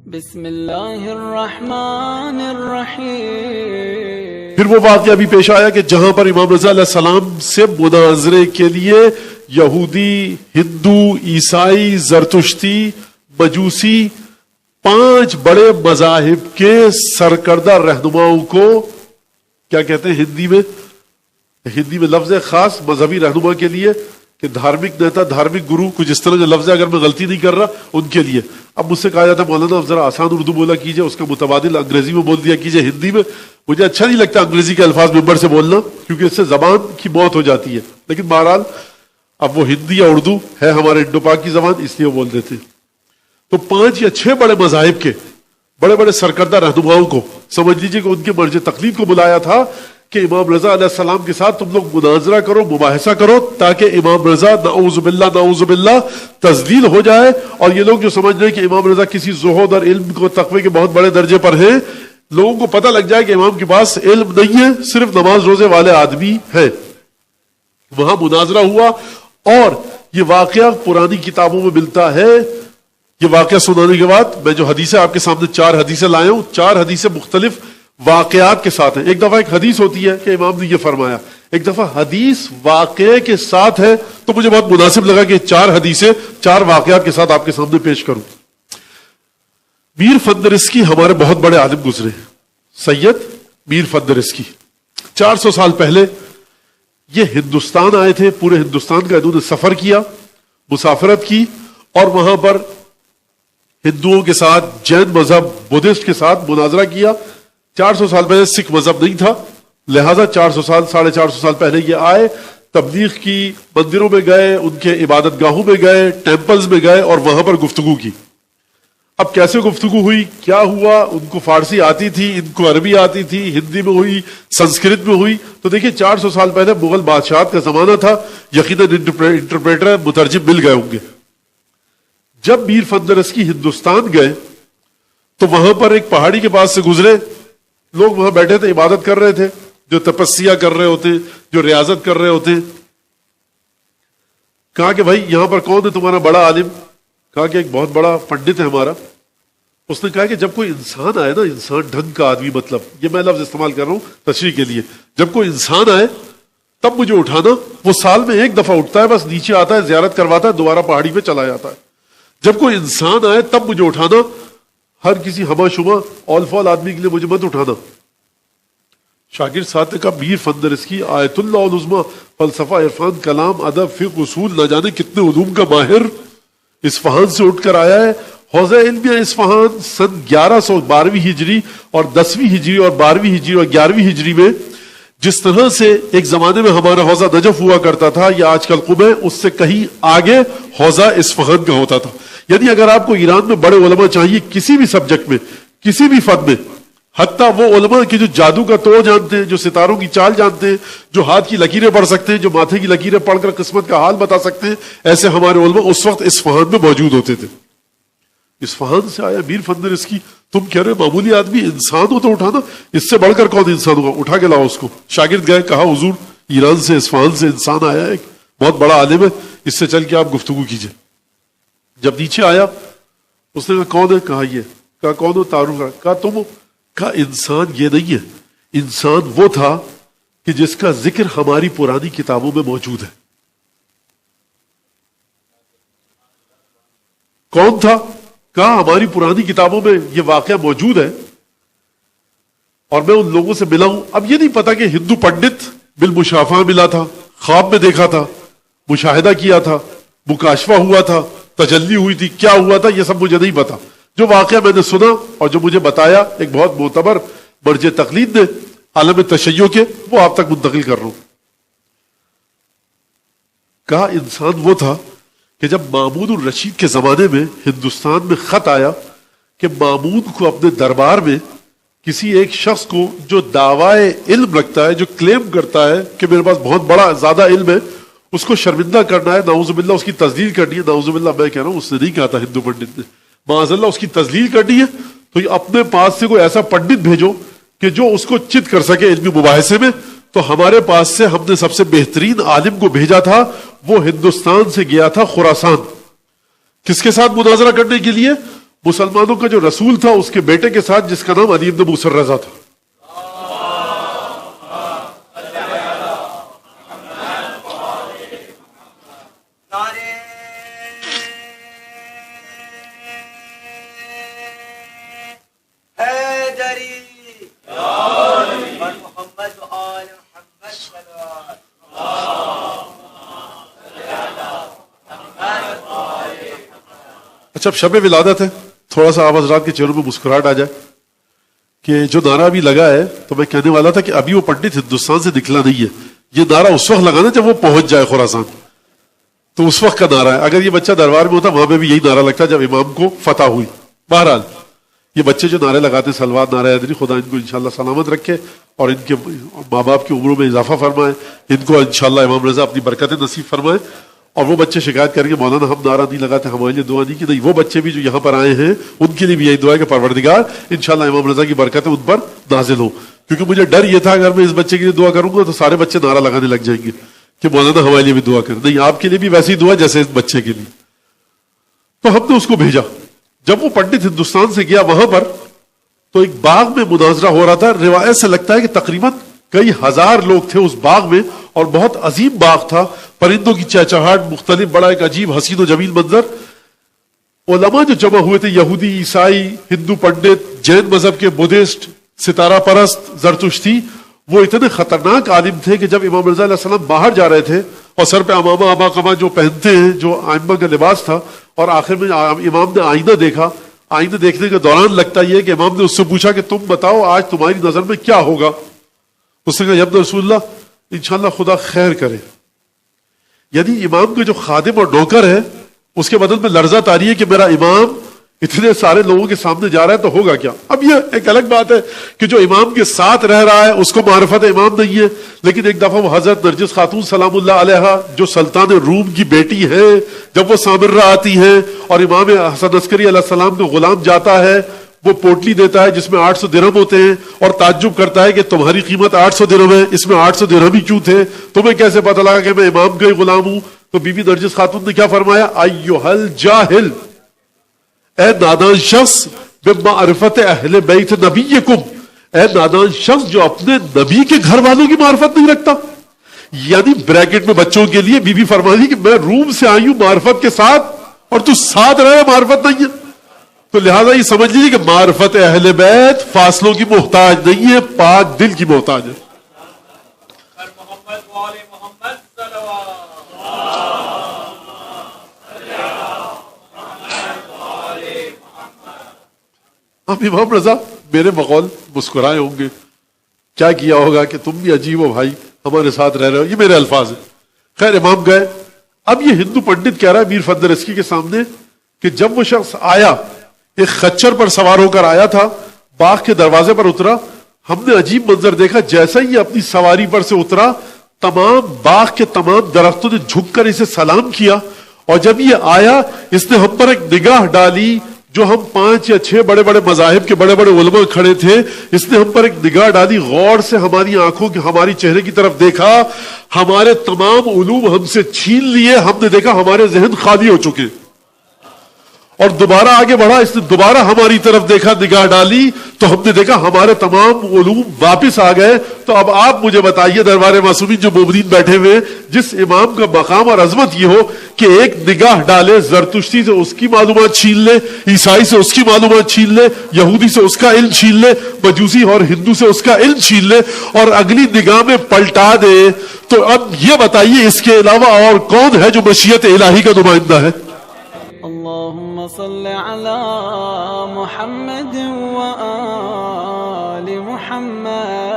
بسم اللہ الرحمن الرحیم۔ پھر وہ واقعہ بھی پیش آیا کہ جہاں پر امام رضا علیہ السلام سے مناظرے کے لیے یہودی، ہندو، عیسائی، زرتشتی، مجوسی 5 بڑے مذاہب کے سرکردہ رہنماؤں کو کیا کہتے ہیں ہندی میں لفظ ہے خاص مذہبی رہنما کے لیے کہ دھارمک نیتا، دھارمک گرو، کچھ اس طرح جو لفظ ہے، اگر میں غلطی نہیں کر رہا ان کے لیے۔ اب مجھ سے کہا جاتا ہے مولانا ذرا آسان اردو بولا کیجئے، اس کا متبادل انگریزی میں بول دیا کیجئے ہندی میں۔ مجھے اچھا نہیں لگتا انگریزی کے الفاظ ممبر سے بولنا، کیونکہ اس سے زبان کی موت ہو جاتی ہے، لیکن بہرحال اب وہ ہندی یا اردو ہے ہمارے انڈو پاک کی زبان، اس لیے وہ بول دیتے ہیں۔ تو 5 یا 6 بڑے مذاہب کے بڑے بڑے سرکردہ رہنماؤں کو سمجھ لیجیے کہ ان کے مرج تقلید کو بلایا تھا کہ امام رضا علیہ السلام کے ساتھ تم لوگ مناظرہ کرو، مباحثہ کرو، تاکہ امام رضا نعوذ باللہ تذلیل ہو جائے۔ اور یہ لوگ جو سمجھ رہے ہیں کہ امام رضا کسی زہد اور علم کو تقوی کے بہت بڑے درجے پر ہیں، لوگوں کو پتہ لگ جائے کہ امام کے پاس علم نہیں ہے، صرف نماز روزے والے آدمی ہیں۔ وہاں مناظرہ ہوا اور یہ واقعہ پرانی کتابوں میں ملتا ہے۔ یہ واقعہ سنانے کے بعد میں جو حدیثیں آپ کے سامنے 4 حدیثیں لایا ہوں، 4 حدیثیں مختلف واقعات کے ساتھ ہیں۔ ایک دفعہ ایک حدیث ہوتی ہے کہ امام نے یہ فرمایا، ایک دفعہ حدیث واقعے کے ساتھ ہے، تو مجھے بہت مناسب لگا کہ 4 حدیثیں 4 واقعات کے ساتھ آپ کے سامنے پیش کروں۔ میر فندرسکی ہمارے بہت بڑے عالم گزرے، سید میر فندرسکی 400 سال پہلے یہ ہندوستان آئے تھے۔ پورے ہندوستان کا انہوں نے سفر کیا، مسافرت کی، اور وہاں پر ہندوؤں کے ساتھ، جین مذہب، بدھسٹ کے ساتھ مناظرہ کیا۔ 400 سال پہلے سکھ مذہب نہیں تھا، لہذا 400 سال 450 سال پہلے یہ آئے، تبلیغ کی، مندروں میں گئے، ان کے عبادت گاہوں میں گئے، ٹیمپلز میں گئے اور وہاں پر گفتگو کی۔ اب کیسے گفتگو ہوئی، کیا ہوا؟ ان کو فارسی آتی تھی، ان کو عربی آتی تھی، ہندی میں ہوئی، سنسکرت میں ہوئی۔ تو دیکھیں 400 سال پہلے مغل بادشاہت کا زمانہ تھا، یقیناً انٹرپریٹر، مترجم مل گئے ہوں گے۔ جب میر فندرسکی ہندوستان گئے تو وہاں پر ایک پہاڑی کے پاس سے گزرے، لوگ وہاں بیٹھے تھے، عبادت کر رہے تھے، جو تپسیا کر رہے ہوتے، جو ریاضت کر رہے ہوتے۔ کہا کہ بھائی یہاں پر کون ہے تمہارا بڑا عالم؟ کہا کہ ایک بہت بڑا پنڈت ہے ہمارا۔ اس نے کہا کہ جب کوئی انسان آئے نا، انسان ڈھنگ کا آدمی، مطلب یہ میں لفظ استعمال کر رہا ہوں تشریح کے لیے، جب کوئی انسان آئے تب مجھے اٹھانا۔ وہ سال میں 1 دفعہ اٹھتا ہے، بس نیچے آتا ہے، زیارت کرواتا ہے، دوبارہ پہاڑی پہ چلا جاتا ہے۔ جب کوئی انسان آئے تب مجھے اٹھانا، ہر کسی ہما شما اول فال آدمی کے لیے مجھے مت اٹھانا۔ شاگرد ساتھ نے کہا میر فندرسکی آیت اللہ العظمی، فلسفہ، عرفان، کلام، ادب، فقہ، اصول، نہ جانے کتنے علوم کا ماہر، اصفہان سے اٹھ کر آیا ہے۔ حوزہ علمیہ اصفہان سن 1112 ہجری اور 10ویں ہجری اور 12ویں ہجری اور 11ویں ہجری میں جس طرح سے ایک زمانے میں ہمارا حوزہ نجف ہوا کرتا تھا یا آج کل قم ہے، اس سے کہیں آگے حوزہ اصفہان کا ہوتا تھا۔ یعنی اگر آپ کو ایران میں بڑے علماء چاہیے کسی بھی سبجیکٹ میں، کسی بھی فن میں، حتیٰ وہ علماء کی جو جادو کا توڑ جانتے ہیں، جو ستاروں کی چال جانتے ہیں، جو ہاتھ کی لکیریں پڑھ سکتے ہیں، جو ماتھے کی لکیریں پڑھ کر قسمت کا حال بتا سکتے ہیں، ایسے ہمارے علماء اس وقت اصفہان میں موجود ہوتے تھے۔ اصفہان سے آیا میر فندرسکی، تم کہہ رہے معمولی آدمی، انسان ہو تو اٹھانا، اس سے بڑھ کر کون انسان ہوگا، اٹھا کے لاؤ اس کو۔ شاگرد گئے، کہا حضور ایران سے، اصفہان سے انسان آیا ہے، ایک بہت بڑا عالم ہے، اس سے چل کے آپ گفتگو کیجئے۔ جب نیچے آیا اس نے کہا کون ہے؟ کہا یہ۔ کہا کون ہو؟ تعارف کہا۔ کہا تم ہو؟ کہا انسان یہ نہیں ہے، انسان وہ تھا کہ جس کا ذکر ہماری پرانی کتابوں میں موجود ہے۔ کون تھا؟ کہا ہماری پرانی کتابوں میں یہ واقعہ موجود ہے اور میں ان لوگوں سے ملا ہوں۔ اب یہ نہیں پتا کہ ہندو پنڈت بالمشافہہ ملا تھا، خواب میں دیکھا تھا، مشاہدہ کیا تھا، مکاشفہ ہوا تھا، تجلی ہوئی تھی، کیا ہوا تھا، یہ سب مجھے نہیں پتا۔ جو واقعہ میں نے سنا اور جو مجھے بتایا ایک بہت معتبر مرج تقلید نے عالم تشیع کے، وہ آپ تک منتقل کر رہا ہوں۔ کہا انسان وہ تھا کہ جب مامون الرشید کے زمانے میں ہندوستان میں خط آیا کہ مامون کو اپنے دربار میں کسی ایک شخص کو جو دعویٰ علم رکھتا ہے، جو کلیم کرتا ہے کہ میرے پاس بہت بڑا زیادہ علم ہے، اس کو شرمندہ کرنا ہے، نعوذ باللہ اس کی تذلیل کرنی ہے۔ نعوذ باللہ میں کہہ رہا ہوں، اس نے نہیں کہا تھا ہندو پنڈت نے، معاذ اللہ اس کی تذلیل کرنی ہے، تو یہ اپنے پاس سے کوئی ایسا پنڈت بھیجو کہ جو اس کو چت کر سکے علمی مباحثے میں۔ تو ہمارے پاس سے ہم نے سب سے بہترین عالم کو بھیجا تھا، وہ ہندوستان سے گیا تھا خراسان۔ کس کے ساتھ مناظرہ کرنے کے لیے؟ مسلمانوں کا جو رسول تھا اس کے بیٹے کے ساتھ جس کا نام علی بن موسی رضا تھا. اچھا اب شب ولادت ہے, تھوڑا سا آپ حضرات کے چہروں میں مسکراہٹ آ جائے کہ جو نعرہ ابھی لگا ہے, تو میں کہنے والا تھا کہ ابھی وہ پنڈت ہندوستان سے نکلا نہیں ہے, یہ نعرہ اس وقت لگانا جب وہ پہنچ جائے خراسان, تو اس وقت کا نعرہ ہے. اگر یہ بچہ دربار میں ہوتا وہاں پہ بھی یہی نعرہ لگتا جب امام کو فتح ہوئی. بہرحال یہ بچے جو نعرے لگاتے ہیں سلوات نعرہ حیدری, خدا ان کو انشاءاللہ سلامت رکھے اور ان کے ماں باپ کی عمروں میں اضافہ فرمائے, ان کو انشاءاللہ امام رضا اپنی برکتیں نصیب فرمائے. اور وہ بچے شکایت کریں گے مولانا ہم نعرہ نہیں لگاتے, ہمارے لیے دعا نہیں کی, نہیں, وہ بچے بھی جو یہاں پر آئے ہیں ان کے لیے بھی یہی دعا ہے کہ پروردگار انشاءاللہ امام رضا کی برکتیں ان پر نازل ہوں. کیونکہ مجھے ڈر یہ تھا اگر میں اس بچے کے لیے دعا کروں گا تو سارے بچے نعرہ لگانے لگ جائیں گے کہ مولانا ہمارے لیے بھی دعا کریں. نہیں, آپ کے لیے بھی ویسی دعا جیسے اس بچے کے لیے. تو ہم نے اس کو بھیجا. جب وہ پنڈت ہندوستان سے گیا وہاں پر تو ایک باغ میں مناظرہ ہو رہا تھا. روایت سے لگتا ہے کہ تقریباً کئی ہزار لوگ تھے اس باغ میں, اور بہت عظیم باغ تھا, پرندوں کی چہچہاہٹ, مختلف, بڑا ایک عجیب حسین و جمیل منظر. علماء جو جمع ہوئے تھے, یہودی, عیسائی, ہندو پنڈت, جین مذہب کے, بدھسٹ, ستارہ پرست, زرتشتی, وہ اتنے خطرناک عالم تھے کہ جب امام رضا علیہ السلام باہر جا رہے تھے اور سر پہ امامہ ابا قما جو پہنتے ہیں جو ائمہ کا لباس تھا, اور آخر میں امام نے آئینہ دیکھا. آئینہ دیکھنے کے دوران لگتا یہ کہ امام نے اس سے پوچھا کہ تم بتاؤ آج تمہاری نظر میں کیا ہوگا. اس نے کہا یا ابن رسول اللہ انشاءاللہ خدا خیر کرے. یعنی امام کے جو خادم اور نوکر ہے اس کے بدل میں لرزہ طاری ہے کہ میرا امام اتنے سارے لوگوں کے سامنے جا رہا ہے تو ہوگا کیا. اب یہ ایک الگ بات ہے کہ جو امام کے ساتھ رہ رہا ہے اس کو معرفت امام نہیں ہے, لیکن ایک دفعہ وہ حضرت نرجس خاتون سلام اللہ علیہا جو سلطان روم کی بیٹی ہے, جب وہ سامرہ آتی ہے اور امام حسن عسکری علیہ السلام کا غلام جاتا ہے, وہ پوٹلی دیتا ہے جس میں 800 درہم ہوتے ہیں اور تعجب کرتا ہے کہ تمہاری قیمت 800 درہم ہے, اس میں 800 درہم ہی کیوں تھے, تمہیں کیسے پتہ لگا کہ میں امام کا ہی غلام ہوں. تو بی بی نرجس خاتون نے کیا فرمایا, ایہل جاہل, اے نادان شخص, بمعرفت اہل بیت نبیکم, اے نادان شخص جو اپنے نبی کے گھر والوں کی معرفت نہیں رکھتا. یعنی بریکٹ میں بچوں کے لیے بی بی فرمائی کہ میں روم سے آئی ہوں معرفت کے ساتھ اور تو ساتھ رہے معرفت نہیں ہے. تو لہٰذا یہ سمجھ لیجیے کہ معرفت اہل بیت فاصلوں کی محتاج نہیں ہے, پاک دل کی محتاج ہے. اب امام رضا میرے بقول مسکرائے ہوں گے, کیا کیا ہوگا کہ تم بھی عجیب ہو بھائی, ہمارے ساتھ رہ رہے ہو, یہ میرے الفاظ ہیں. خیر امام گئے. اب یہ ہندو پنڈت کہہ رہا ہے میر فضل رزقی کے سامنے کہ جب وہ شخص آیا, ایک خچر پر سوار ہو کر آیا تھا, باغ کے دروازے پر اترا, ہم نے عجیب منظر دیکھا. جیسا ہی اپنی سواری پر سے اترا تمام باغ کے تمام درختوں نے جھک کر اسے سلام کیا, اور جب یہ آیا اس نے ہم پر ایک نگاہ ڈالی. جو ہم 5 یا 6 بڑے بڑے مذاہب کے بڑے بڑے علماء کھڑے تھے, اس نے ہم پر ایک نگاہ ڈالی, غور سے ہماری آنکھوں کے ہماری چہرے کی طرف دیکھا, ہمارے تمام علوم ہم سے چھین لیے, ہم نے دیکھا ہمارے ذہن خالی ہو چکے, اور دوبارہ آگے بڑھا, اس نے دوبارہ ہماری طرف دیکھا, نگاہ ڈالی, تو ہم نے دیکھا ہمارے تمام علوم واپس آ گئے. تو اب آپ مجھے بتائیے دربار معصومین جو مومنین بیٹھے ہوئے, جس امام کا مقام اور عظمت یہ ہو کہ ایک نگاہ ڈالے, زرتشتی سے اس کی معلومات چھین لے, عیسائی سے اس کی معلومات چھین لے, یہودی سے اس کا علم چھین لے, مجوسی اور ہندو سے اس کا علم چھین لے, اور اگلی نگاہ میں پلٹا دے, تو اب یہ بتائیے اس کے علاوہ اور کون ہے جو مشیت الہی کا نمائندہ ہے؟ اللهم صل على محمد وآل محمد.